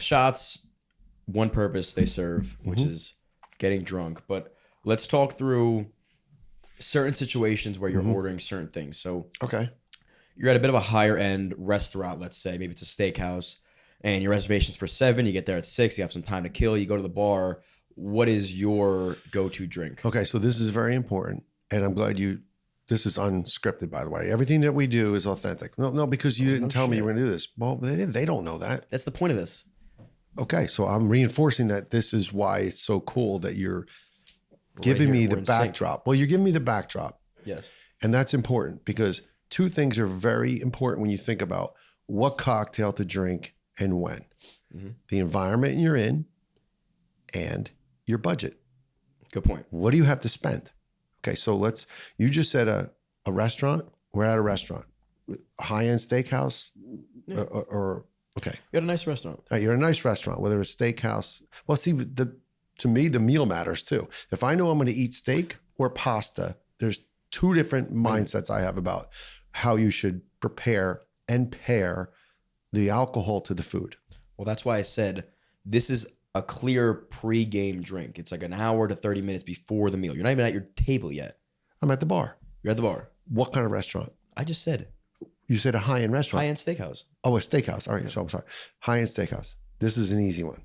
shots, one purpose they serve, which is getting drunk. But let's talk through certain situations where you're ordering certain things. So Okay. you're at a bit of a higher end restaurant, let's say, maybe it's a steakhouse, and your reservation's for 7, you get there at 6, you have some time to kill, you go to the bar. What is your go-to drink? Okay. So this is very important. And I'm glad this is unscripted, by the way. Everything that we do is authentic. No, because you didn't tell me you were going to do this. Well, they don't know that. That's the point of this. Okay. So I'm reinforcing that this is why it's so cool that you're giving here, me we're the in sync. backdrop. Well, you're giving me the backdrop. Yes. And that's important because two things are very important when you think about what cocktail to drink and when. The environment you're in and your budget. Good point. What do you have to spend? Okay, so you just said a restaurant. We're at a restaurant. A high-end steakhouse or okay. You had a nice restaurant. All right, you're in a nice restaurant, whether it's steakhouse. Well, see, to me, the meal matters too. If I know I'm going to eat steak or pasta, there's two different mindsets I have about how you should prepare and pair the alcohol to the food. Well, that's why I said this is a clear pre-game drink. It's like an hour to 30 minutes before the meal. You're not even at your table yet. I'm at the bar. You're at the bar. What kind of restaurant? I just said You said a high-end restaurant. high-end steakhouse. Oh, a steakhouse. All right, so I'm sorry. High-end steakhouse. This is an easy one.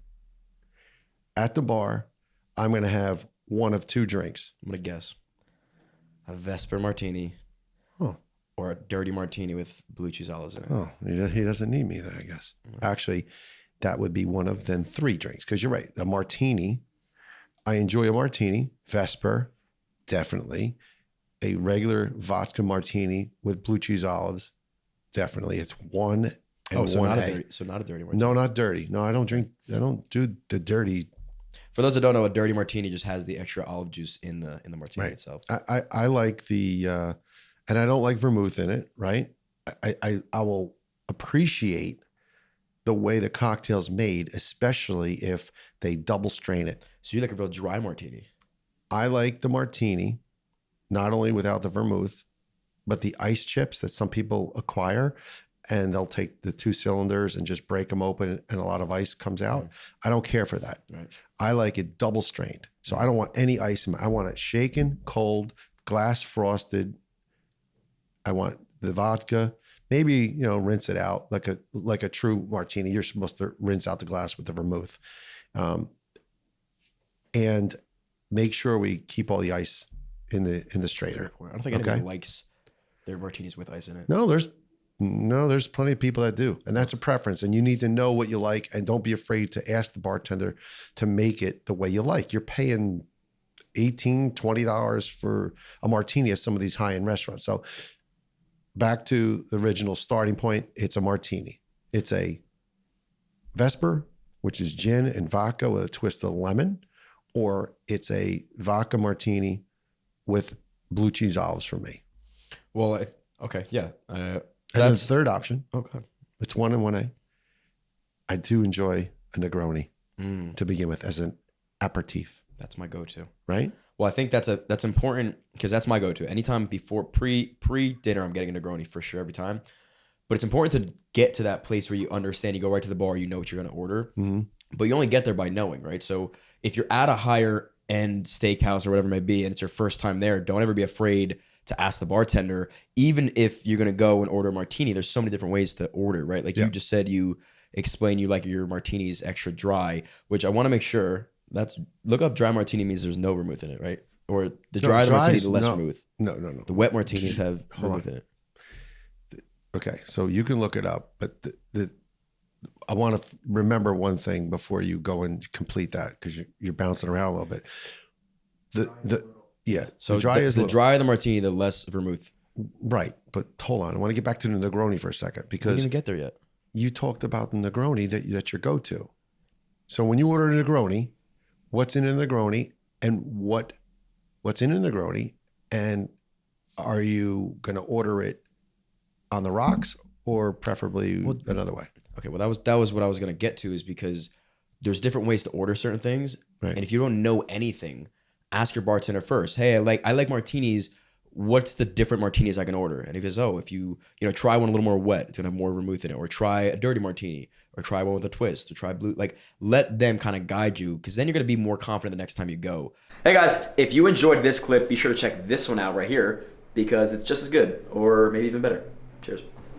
At the bar, I'm going to have one of two drinks. I'm going to guess. A Vesper martini Oh. or a dirty martini with blue cheese olives in it. Oh, he doesn't need me then, I guess. Actually, that would be one of then 3 drinks because you're right. A martini. I enjoy a martini. Vesper, definitely. A regular vodka martini with blue cheese olives, definitely. It's 1 and so 1A. not a dirty martini. No, not dirty. No, I don't do the dirty. For those that don't know, a dirty martini just has the extra olive juice in the martini itself. I like the, and I don't like vermouth in it, right? I will appreciate the way the cocktail's made, especially if they double strain it. So you like a real dry martini. I like the martini, not only without the vermouth, but the ice chips that some people acquire, and they'll take the 2 cylinders and just break them open and a lot of ice comes out. I don't care for that. Right. I like it double strained. So I don't want any ice in it. I want it shaken, cold, glass frosted. I want the vodka. Maybe, rinse it out like a true martini. You're supposed to rinse out the glass with the vermouth. And make sure we keep all the ice in the strainer. I don't think anybody likes their martinis with ice in it. No, there's plenty of people that do. And that's a preference. And you need to know what you like and don't be afraid to ask the bartender to make it the way you like. You're paying $18, $20 for a martini at some of these high-end restaurants. So back to the original starting point, it's a martini. It's a Vesper, which is gin and vodka with a twist of lemon, or it's a vodka martini with blue cheese olives for me. Well, okay, yeah. And then the third option, Okay. it's 1 and 1A. I do enjoy a Negroni to begin with as an aperitif, That's my go-to. right? Well, I think that's important because that's my go-to. Anytime before pre-dinner, I'm getting a Negroni for sure every time. But it's important to get to that place where you understand. You go right to the bar, you know what you're going to order. But you only get there by knowing, right? So if you're at a higher end steakhouse or whatever it may be, and it's your first time there, don't ever be afraid to ask the bartender. Even if you're going to go and order a martini, there's so many different ways to order, right? Like you just said, you explain you like your martinis extra dry, which I want to make sure. Look up dry martini means there's no vermouth in it, right? Or the drier martini, the less vermouth. No. The wet martinis have vermouth in it. Okay, so you can look it up, but I want to remember one thing before you go and complete that because you're bouncing around a little bit. So the dry is the drier the martini, the less vermouth. right. But hold on, I want to get back to the Negroni for a second We because didn't get there yet. you talked about the Negroni that's your go-to. So when you order a Negroni, what's in a Negroni and what's in a Negroni, and are you going to order it on the rocks or preferably another way? Okay, well that was what I was gonna get to, is because there's different ways to order certain things, Right. and if you don't know anything, ask your bartender first. Hey, I like martinis. What's the different martinis I can order? And if he says, if you try one a little more wet, it's gonna have more vermouth in it, or try a dirty martini, or try one with a twist, or try blue. Like, let them kind of guide you, because then you're going to be more confident the next time you go. Hey guys, if you enjoyed this clip, be sure to check this one out right here, because it's just as good, or maybe even better. Cheers.